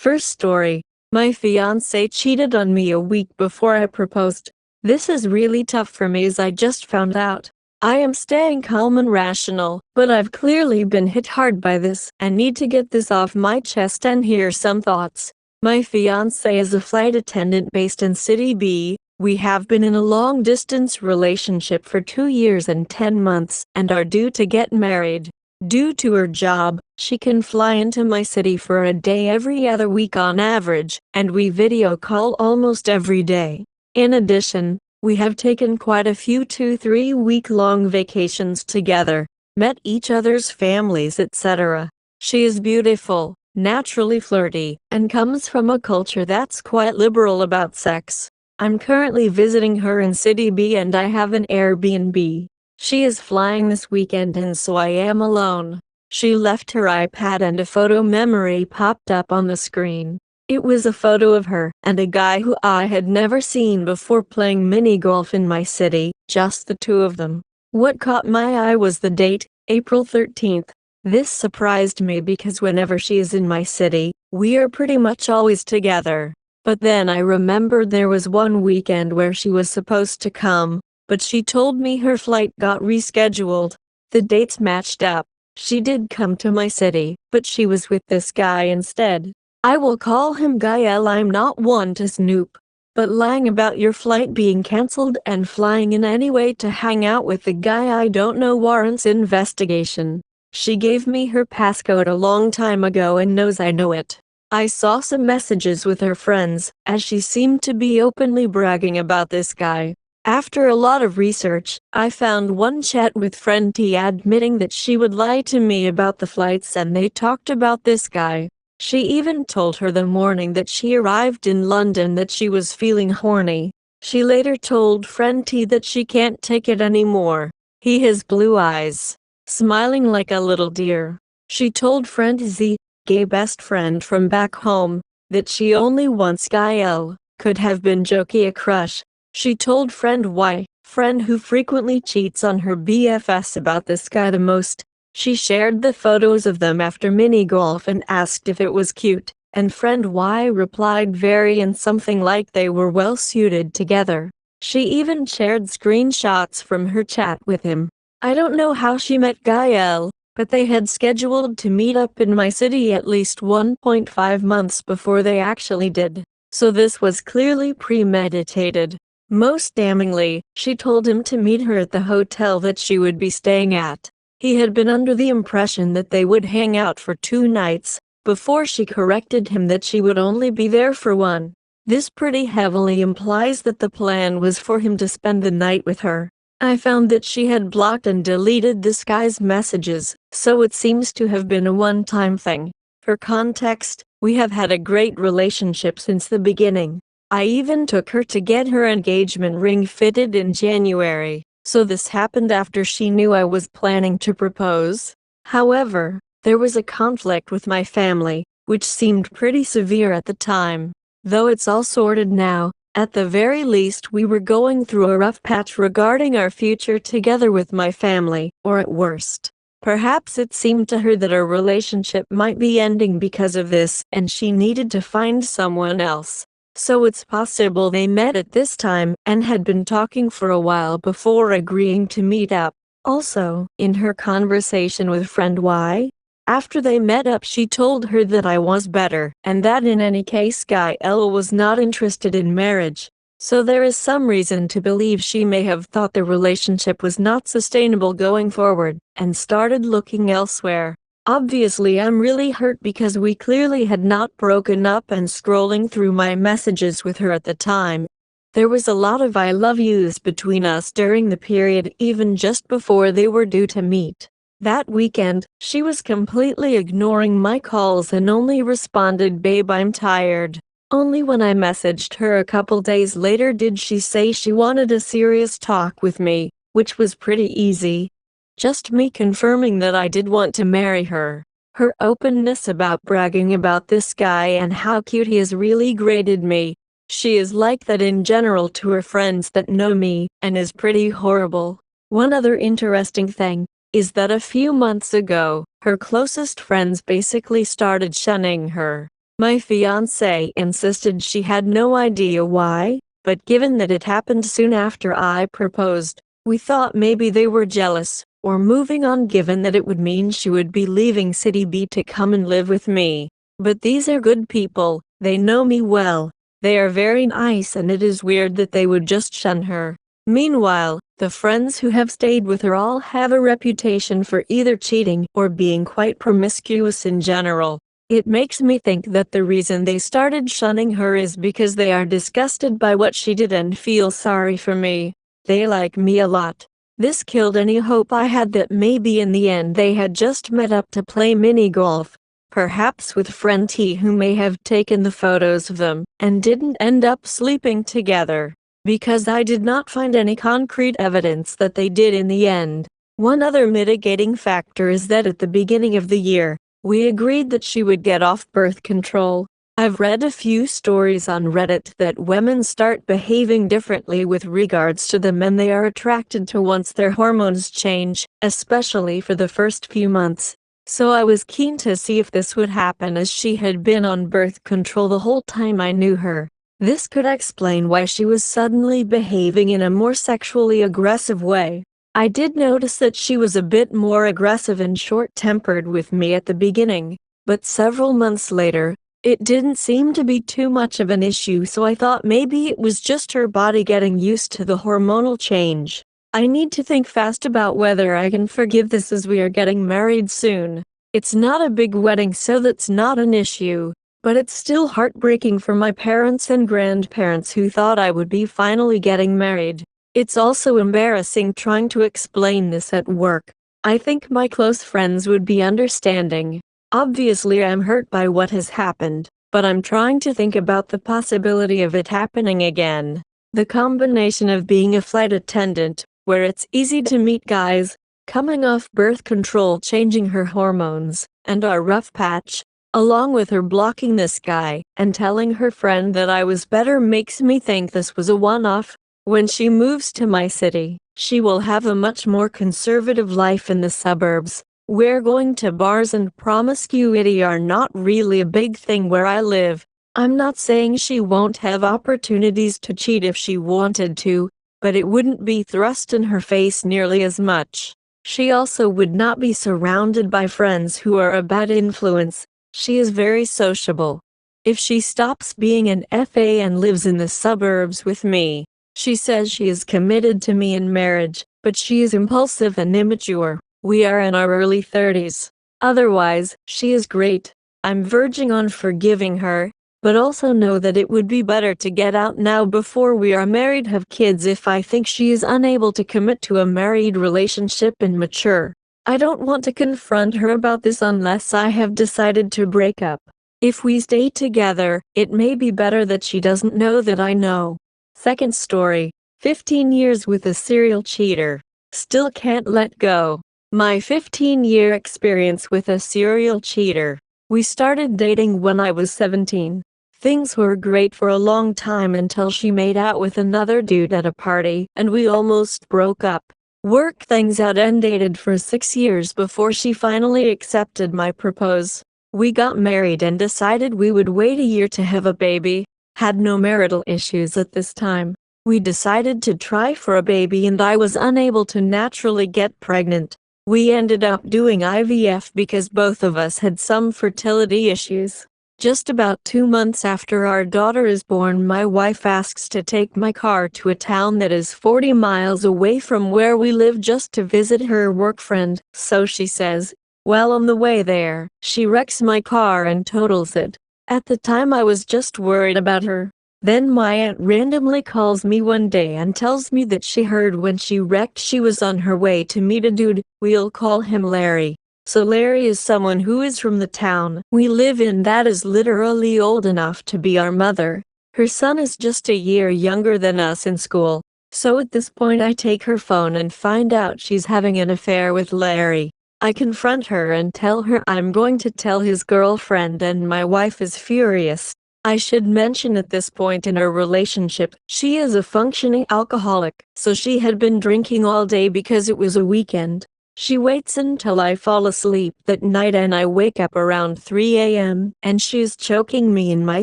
First story. My fiancé cheated on me a week before I proposed. This is really tough for me as I just found out. I am staying calm and rational, but I've clearly been hit hard by this and need to get this off my chest and hear some thoughts. My fiancé is a flight attendant based in City B. We have been in a long-distance relationship for 2 years and 10 months and are due to get married. Due to her job, she can fly into my city for a day every other week on average, and we video call almost every day. In addition, we have taken quite a few 2-3 week-long vacations together, met each other's families, etc. She is beautiful, naturally flirty, and comes from a culture that's quite liberal about sex. I'm currently visiting her in City B and I have an Airbnb. She is flying this weekend and so I am alone. She left her iPad and a photo memory popped up on the screen. It was a photo of her and a guy who I had never seen before playing mini golf in my city, just the two of them. What caught my eye was the date, April 13th. This surprised me because whenever she is in my city, we are pretty much always together. But then I remembered there was one weekend where she was supposed to come, but she told me her flight got rescheduled. The dates matched up. She did come to my city, but she was with this guy instead. I will call him Guy L. I'm not one to snoop, but lying about your flight being cancelled and flying in anyway to hang out with the guy I don't know warrants investigation. She gave me her passcode a long time ago and knows I know it. I saw some messages with her friends, as she seemed to be openly bragging about this guy. After a lot of research, I found one chat with friend T admitting that she would lie to me about the flights and they talked about this guy. She even told her the morning that she arrived in London that she was feeling horny. She later told friend T that she can't take it anymore. He has blue eyes, smiling like a little deer. She told friend Z, gay best friend from back home, that she only wants Guy L. Could have been jokey a crush. She told friend Y, friend who frequently cheats on her BFS about this guy the most. She shared the photos of them after mini golf and asked if it was cute, and friend Y replied very and something like they were well suited together. She even shared screenshots from her chat with him. I don't know how she met Guy L, but they had scheduled to meet up in my city at least 1.5 months before they actually did. So this was clearly premeditated. Most damningly, she told him to meet her at the hotel that she would be staying at. He had been under the impression that they would hang out for 2 nights, before she corrected him that she would only be there for 1. This pretty heavily implies that the plan was for him to spend the night with her. I found that she had blocked and deleted this guy's messages, so it seems to have been a one-time thing. For context, we have had a great relationship since the beginning. I even took her to get her engagement ring fitted in January, so this happened after she knew I was planning to propose. However, there was a conflict with my family, which seemed pretty severe at the time. Though it's all sorted now, at the very least we were going through a rough patch regarding our future together with my family, or at worst. Perhaps it seemed to her that our relationship might be ending because of this and she needed to find someone else. So it's possible they met at this time and had been talking for a while before agreeing to meet up. Also, in her conversation with friend Y, after they met up she told her that I was better and that in any case Guy L was not interested in marriage. So there is some reason to believe she may have thought the relationship was not sustainable going forward and started looking elsewhere. Obviously I'm really hurt because we clearly had not broken up and scrolling through my messages with her at the time. There was a lot of I love yous between us during the period even just before they were due to meet. That weekend, she was completely ignoring my calls and only responded babe I'm tired. Only when I messaged her a couple days later did she say she wanted a serious talk with me, which was pretty easy. Just me confirming that I did want to marry her. Her openness about bragging about this guy and how cute he is really grated me. She is like that in general to her friends that know me, and is pretty horrible. One other interesting thing is that a few months ago, her closest friends basically started shunning her. My fiancé insisted she had no idea why, but given that it happened soon after I proposed, we thought maybe they were jealous, or moving on given that it would mean she would be leaving City B to come and live with me. But these are good people, they know me well, they are very nice and it is weird that they would just shun her. Meanwhile, the friends who have stayed with her all have a reputation for either cheating or being quite promiscuous in general. It makes me think that the reason they started shunning her is because they are disgusted by what she did and feel sorry for me. They like me a lot. This killed any hope I had that maybe in the end they had just met up to play mini golf. Perhaps with friend T who may have taken the photos of them and didn't end up sleeping together. Because I did not find any concrete evidence that they did in the end. One other mitigating factor is that at the beginning of the year, we agreed that she would get off birth control. I've read a few stories on Reddit that women start behaving differently with regards to the men they are attracted to once their hormones change, especially for the first few months. So I was keen to see if this would happen as she had been on birth control the whole time I knew her. This could explain why she was suddenly behaving in a more sexually aggressive way. I did notice that she was a bit more aggressive and short-tempered with me at the beginning, but several months later, it didn't seem to be too much of an issue, so I thought maybe it was just her body getting used to the hormonal change. I need to think fast about whether I can forgive this as we are getting married soon. It's not a big wedding, so that's not an issue, but it's still heartbreaking for my parents and grandparents who thought I would be finally getting married. It's also embarrassing trying to explain this at work. I think my close friends would be understanding. Obviously I'm hurt by what has happened, but I'm trying to think about the possibility of it happening again. The combination of being a flight attendant, where it's easy to meet guys, coming off birth control, changing her hormones, and our rough patch, along with her blocking this guy and telling her friend that I was better, makes me think this was a one-off. When she moves to my city, she will have a much more conservative life in the suburbs, where going to bars and promiscuity are not really a big thing where I live. I'm not saying she won't have opportunities to cheat if she wanted to, but it wouldn't be thrust in her face nearly as much. She also would not be surrounded by friends who are a bad influence. She is very sociable. If she stops being an FA and lives in the suburbs with me, she says she is committed to me in marriage, but she is impulsive and immature. We are in our early 30s. Otherwise, she is great. I'm verging on forgiving her, but also know that it would be better to get out now before we are married, have kids, if I think she is unable to commit to a married relationship and mature. I don't want to confront her about this unless I have decided to break up. If we stay together, it may be better that she doesn't know that I know. Second story, 15 years with a serial cheater. Still can't let go. My 15-year experience with a serial cheater. We started dating when I was 17. Things were great for a long time until she made out with another dude at a party, and we almost broke up. Worked things out and dated for 6 years before she finally accepted my propose. We got married and decided we would wait a year to have a baby. Had no marital issues at this time. We decided to try for a baby and I was unable to naturally get pregnant. We ended up doing IVF because both of us had some fertility issues. Just about 2 months after our daughter is born, my wife asks to take my car to a town that is 40 miles away from where we live just to visit her work friend, so she says. Well, on the way there, she wrecks my car and totals it. At the time I was just worried about her. Then my aunt randomly calls me one day and tells me that she heard when she wrecked she was on her way to meet a dude, we'll call him Larry. So Larry is someone who is from the town we live in that is literally old enough to be our mother. Her son is just a year younger than us in school. So at this point I take her phone and find out she's having an affair with Larry. I confront her and tell her I'm going to tell his girlfriend, and my wife is furious. I should mention at this point in our relationship, she is a functioning alcoholic, so she had been drinking all day because it was a weekend. She waits until I fall asleep that night and I wake up around 3 a.m. and she's choking me in my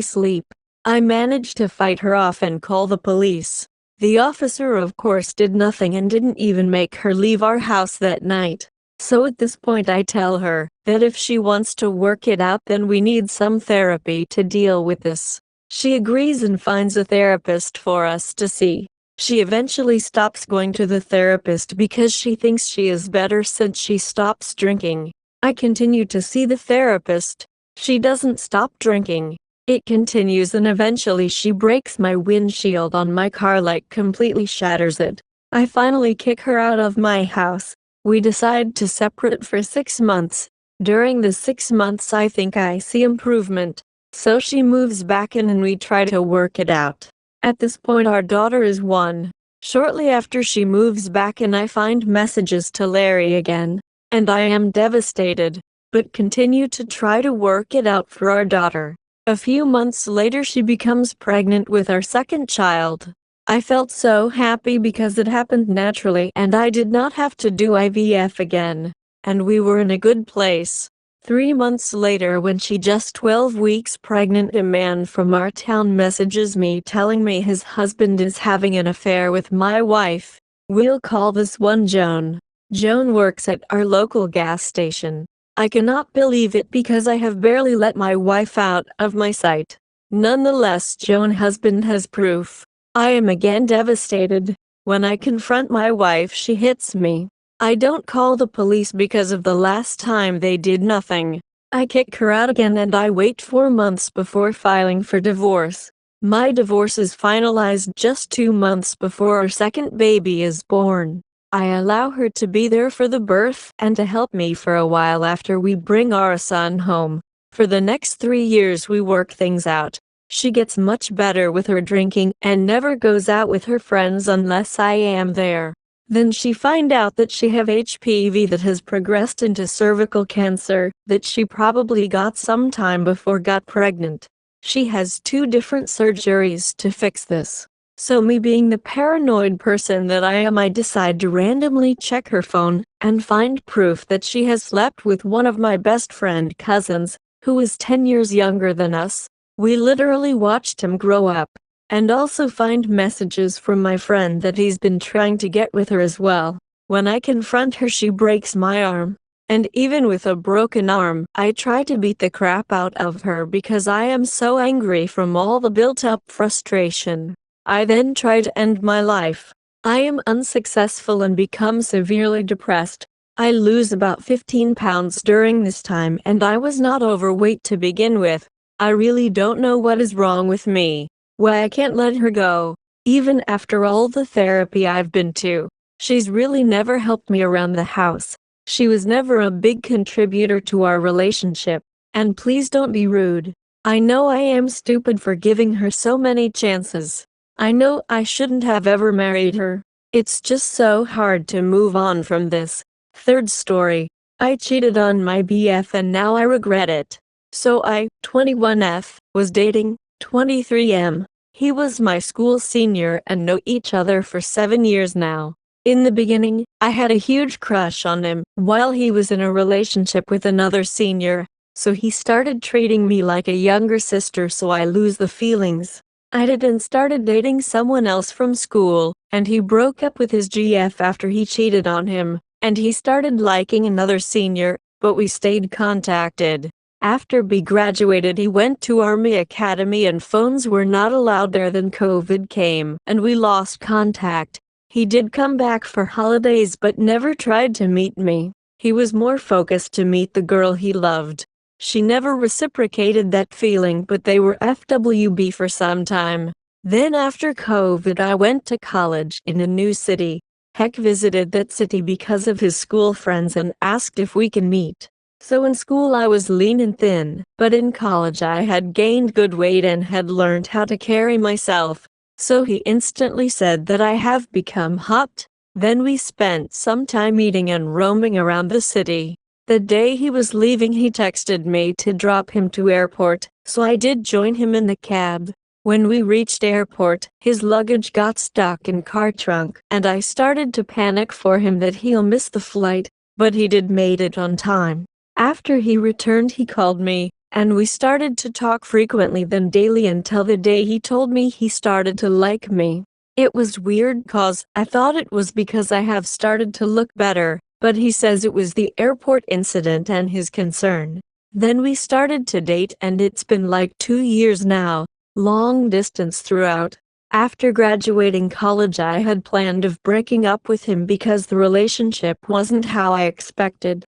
sleep. I managed to fight her off and call the police. The officer of course did nothing and didn't even make her leave our house that night. So at this point I tell her that if she wants to work it out then we need some therapy to deal with this. She agrees and finds a therapist for us to see. She eventually stops going to the therapist because she thinks she is better since she stops drinking. I continue to see the therapist. She doesn't stop drinking. It continues and eventually she breaks my windshield on my car, like completely shatters it. I finally kick her out of my house. We decide to separate for 6 months. During the 6 months I think I see improvement. So she moves back in and we try to work it out. At this point our daughter is 1. Shortly after she moves back in I find messages to Larry again. And I am devastated, but continue to try to work it out for our daughter. A few months later she becomes pregnant with our second child. I felt so happy because it happened naturally and I did not have to do IVF again. And we were in a good place. 3 months later, when she just 12 weeks pregnant, a man from our town messages me telling me his husband is having an affair with my wife. We'll call this one Joan. Joan works at our local gas station. I cannot believe it because I have barely let my wife out of my sight. Nonetheless, Joan's husband has proof. I am again devastated. When I confront my wife, she hits me. I don't call the police because of the last time they did nothing. I kick her out again and I wait 4 months before filing for divorce. My divorce is finalized just 2 months before our second baby is born. I allow her to be there for the birth and to help me for a while after we bring our son home. For the next 3 years we work things out. She gets much better with her drinking and never goes out with her friends unless I am there. Then she find out that she have HPV that has progressed into cervical cancer that she probably got some time before got pregnant. She has 2 different surgeries to fix this. So me being the paranoid person that I am, I decide to randomly check her phone and find proof that she has slept with one of my best friend cousins, who is 10 years younger than us. We literally watched him grow up. And also find messages from my friend that he's been trying to get with her as well. When I confront her, she breaks my arm. And even with a broken arm, I try to beat the crap out of her because I am so angry from all the built-up frustration. I then try to end my life. I am unsuccessful and become severely depressed. I lose about 15 pounds during this time and I was not overweight to begin with. I really don't know what is wrong with me. Why I can't let her go, even after all the therapy I've been to. She's really never helped me around the house. She was never a big contributor to our relationship. And please don't be rude. I know I am stupid for giving her so many chances. I know I shouldn't have ever married her. It's just so hard to move on from this. Third story. I cheated on my BF and now I regret it. So I, 21F, was dating 23M. He was my school senior and know each other for 7 years now. In the beginning, I had a huge crush on him while he was in a relationship with another senior, so he started treating me like a younger sister, so I lose the feelings. I did and started dating someone else from school, and he broke up with his GF after he cheated on him, and he started liking another senior, but we stayed contacted. After B graduated, he went to Army Academy and phones were not allowed there. Then COVID came and we lost contact. He did come back for holidays but never tried to meet me. He was more focused to meet the girl he loved. She never reciprocated that feeling, but they were FWB for some time. Then after COVID I went to college in a new city. Heck visited that city because of his school friends and asked if we can meet. So in school I was lean and thin, but in college I had gained good weight and had learned how to carry myself. So he instantly said that I have become hot. Then we spent some time eating and roaming around the city. The day he was leaving he texted me to drop him to airport, so I did join him in the cab. When we reached airport, his luggage got stuck in car trunk and I started to panic for him that he'll miss the flight. but he did made it on time. After he returned he called me, and we started to talk frequently then daily until the day he told me he started to like me. It was weird cause I thought it was because I have started to look better, but he says it was the airport incident and his concern. Then we started to date and it's been like 2 years now, long distance throughout. After graduating college I had planned of breaking up with him because the relationship wasn't how I expected.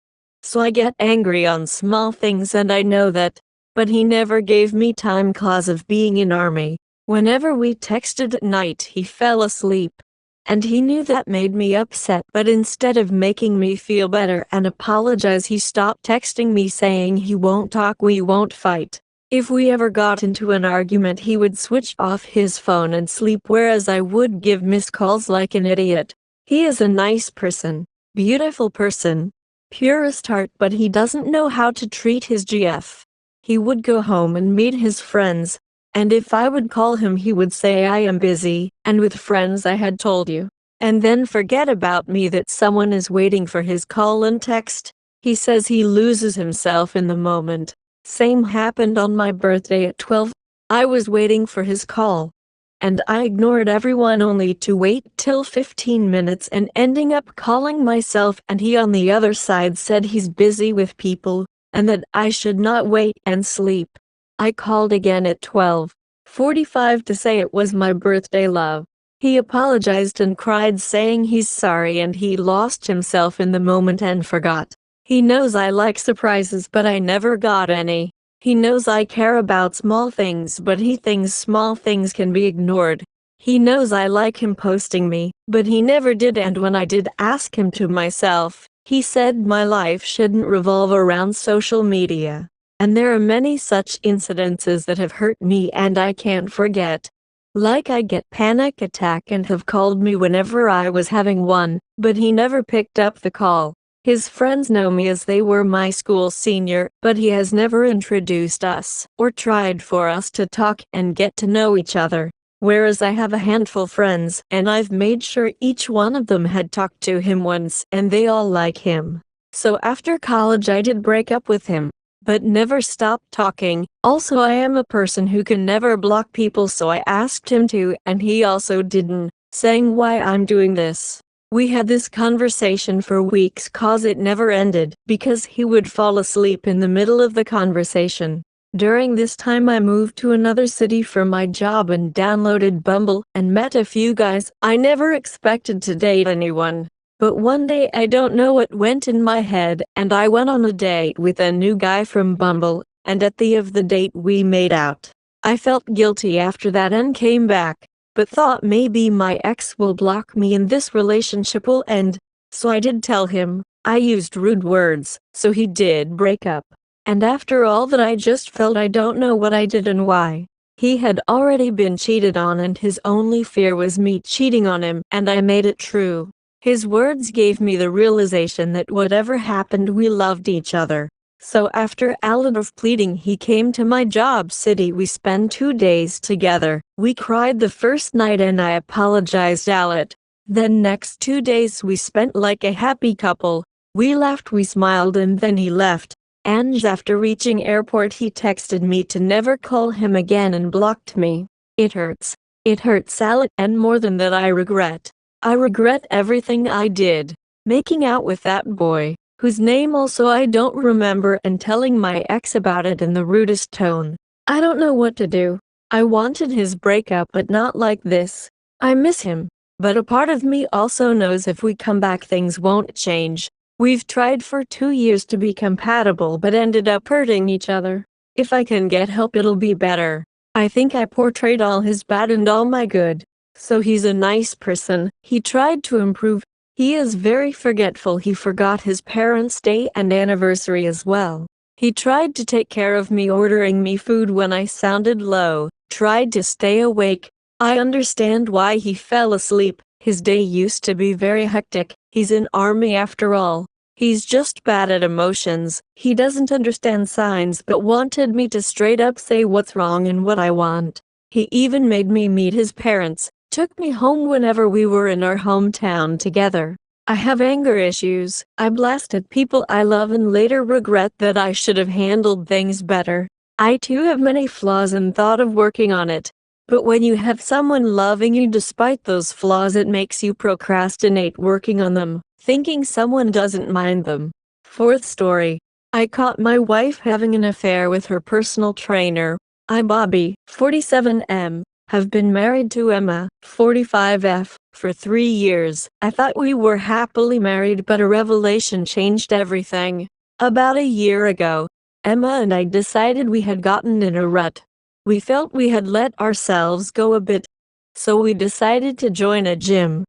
So I get angry on small things and I know that, but he never gave me time cause of being in army. Whenever we texted at night he fell asleep. And he knew that made me upset but instead of making me feel better and apologize he stopped texting me saying he won't talk we won't fight. If we ever got into an argument he would switch off his phone and sleep whereas I would give missed calls like an idiot. He is a nice person, beautiful person, purest heart but he doesn't know how to treat his GF. He would go home and meet his friends. And if I would call him he would say I am busy, and with friends I had told you. And then forget about me that someone is waiting for his call and text. He says he loses himself in the moment. Same happened on my birthday at 12. I was waiting for his call. And I ignored everyone only to wait till 15 minutes and ending up calling myself and he on the other side said he's busy with people, and that I should not wait and sleep. I called again at 12:45 to say it was my birthday love. He apologized and cried saying he's sorry and he lost himself in the moment and forgot. He knows I like surprises but I never got any. He knows I care about small things but he thinks small things can be ignored. He knows I like him posting me, but he never did and when I did ask him to myself, he said my life shouldn't revolve around social media. And there are many such incidences that have hurt me and I can't forget. Like I get panic attack and have called me whenever I was having one, but he never picked up the call. His friends know me as they were my school senior, but he has never introduced us or tried for us to talk and get to know each other. Whereas I have a handful friends and I've made sure each one of them had talked to him once and they all like him. So after college I did break up with him, but never stopped talking. Also I am a person who can never block people so I asked him to and he also didn't, saying why I'm doing this. We had this conversation for weeks cause it never ended because he would fall asleep in the middle of the conversation. During this time I moved to another city for my job and downloaded Bumble and met a few guys. I never expected to date anyone. But one day I don't know what went in my head and I went on a date with a new guy from Bumble, and at the end of the date we made out. I felt guilty after that and came back, but thought maybe my ex will block me and this relationship will end. So I did tell him. I used rude words, so he did break up. And after all that I just felt I don't know what I did and why. He had already been cheated on and his only fear was me cheating on him and I made it true. His words gave me the realization that whatever happened we loved each other. So after a lot of pleading he came to my job city. We spent 2 days together. We cried the first night and I apologized a lot. Then next 2 days we spent like a happy couple. We laughed, we smiled and then he left. And after reaching airport he texted me to never call him again and blocked me. It hurts. It hurts a lot and more than that I regret. I regret everything I did. Making out with that boy, whose name also I don't remember and telling my ex about it in the rudest tone. I don't know what to do. I wanted his breakup but not like this. I miss him. But a part of me also knows if we come back things won't change. We've tried for 2 years to be compatible but ended up hurting each other. If I can get help it'll be better. I think I portrayed all his bad and all my good. So he's a nice person. He tried to improve. He is very forgetful. He forgot his parents' day and anniversary as well. He tried to take care of me, ordering me food when I sounded low, tried to stay awake. I understand why he fell asleep. His day used to be very hectic. He's in army after all. He's just bad at emotions. He doesn't understand signs but wanted me to straight up say what's wrong and what I want. He even made me meet his parents. Took me home whenever we were in our hometown together. I have anger issues. I blasted people I love and later regret that I should have handled things better. I too have many flaws and thought of working on it. But when you have someone loving you despite those flaws, it makes you procrastinate working on them, thinking someone doesn't mind them. Fourth story. I caught my wife having an affair with her personal trainer. I, Bobby, 47M, have been married to Emma, 45F, for 3 years. I thought we were happily married, but a revelation changed everything. About a year ago, Emma and I decided we had gotten in a rut. We felt we had let ourselves go a bit, so we decided to join a gym.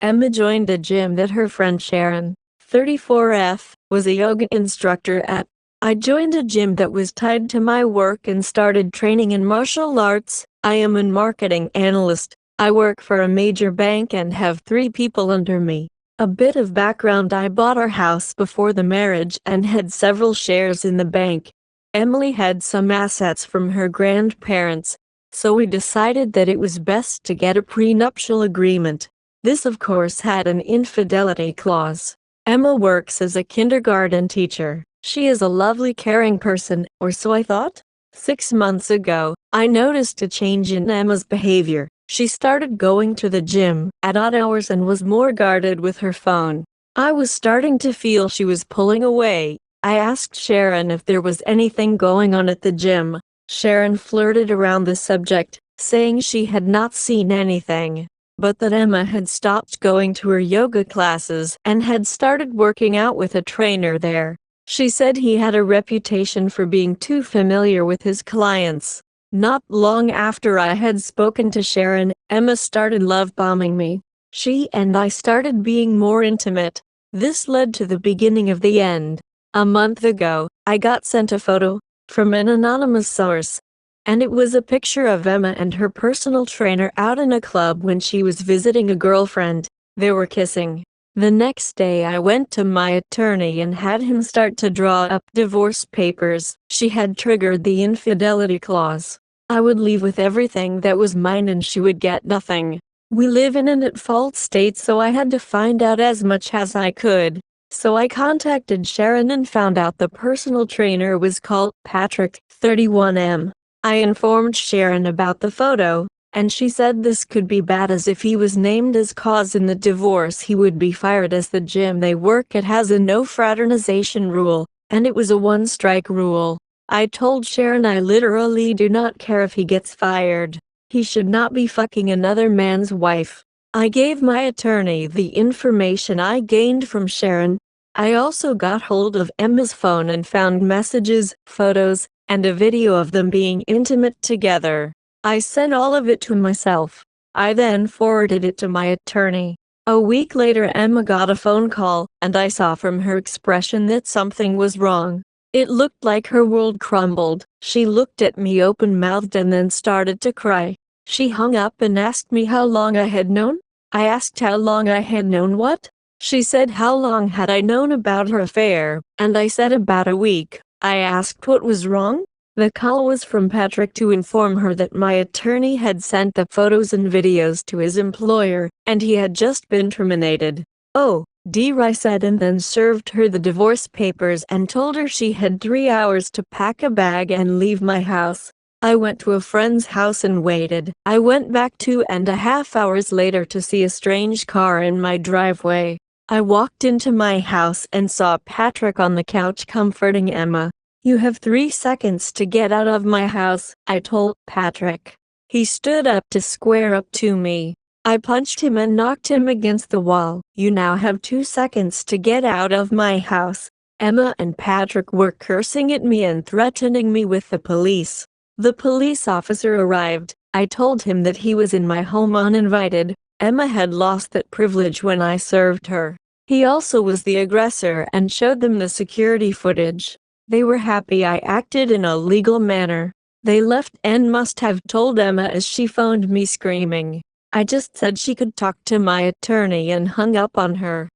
Emma joined a gym that her friend Sharon, 34F, was a yoga instructor at. I joined a gym that was tied to my work and started training in martial arts. I am a marketing analyst. I work for a major bank and have 3 people under me. A bit of background: I bought our house before the marriage and had several shares in the bank. Emily had some assets from her grandparents, so we decided that it was best to get a prenuptial agreement. This of course had an infidelity clause. Emma works as a kindergarten teacher. She is a lovely, caring person, or so I thought. 6 months ago, I noticed a change in Emma's behavior. She started going to the gym at odd hours and was more guarded with her phone. I was starting to feel she was pulling away. I asked Sharon if there was anything going on at the gym. Sharon flirted around the subject, saying she had not seen anything, but that Emma had stopped going to her yoga classes and had started working out with a trainer there. She said he had a reputation for being too familiar with his clients. Not long after I had spoken to Sharon, Emma started love-bombing me. She and I started being more intimate. This led to the beginning of the end. A month ago, I got sent a photo from an anonymous source, and it was a picture of Emma and her personal trainer out in a club when she was visiting a girlfriend. They were kissing. The next day I went to my attorney and had him start to draw up divorce papers. She had triggered the infidelity clause. I would leave with everything that was mine and she would get nothing. We live in an at-fault state, so I had to find out as much as I could. So I contacted Sharon and found out the personal trainer was called Patrick, 31M. I informed Sharon about the photo, and she said this could be bad, as if he was named as cause in the divorce he would be fired, as the gym they work at has a no fraternization rule, and it was a one-strike rule. I told Sharon I literally do not care if he gets fired. He should not be fucking another man's wife. I gave my attorney the information I gained from Sharon. I also got hold of Emma's phone and found messages, photos, and a video of them being intimate together. I sent all of it to myself. I then forwarded it to my attorney. A week later, Emma got a phone call, and I saw from her expression that something was wrong. It looked like her world crumbled. She looked at me open-mouthed and then started to cry. She hung up and asked me how long I had known. I asked how long I had known what? She said how long had I known about her affair, and I said about a week. I asked what was wrong. The call was from Patrick to inform her that my attorney had sent the photos and videos to his employer, and he had just been terminated. Oh, dear, I said, and then served her the divorce papers and told her she had 3 hours to pack a bag and leave my house. I went to a friend's house and waited. I went back 2.5 hours later to see a strange car in my driveway. I walked into my house and saw Patrick on the couch comforting Emma. "You have 3 seconds to get out of my house," I told Patrick. He stood up to square up to me. I punched him and knocked him against the wall. "You now have 2 seconds to get out of my house." Emma and Patrick were cursing at me and threatening me with the police. The police officer arrived. I told him that he was in my home uninvited. Emma had lost that privilege when I served her. He also was the aggressor and showed them the security footage. They were happy I acted in a legal manner. They left and must have told Emma as she phoned me screaming. I just said she could talk to my attorney and hung up on her.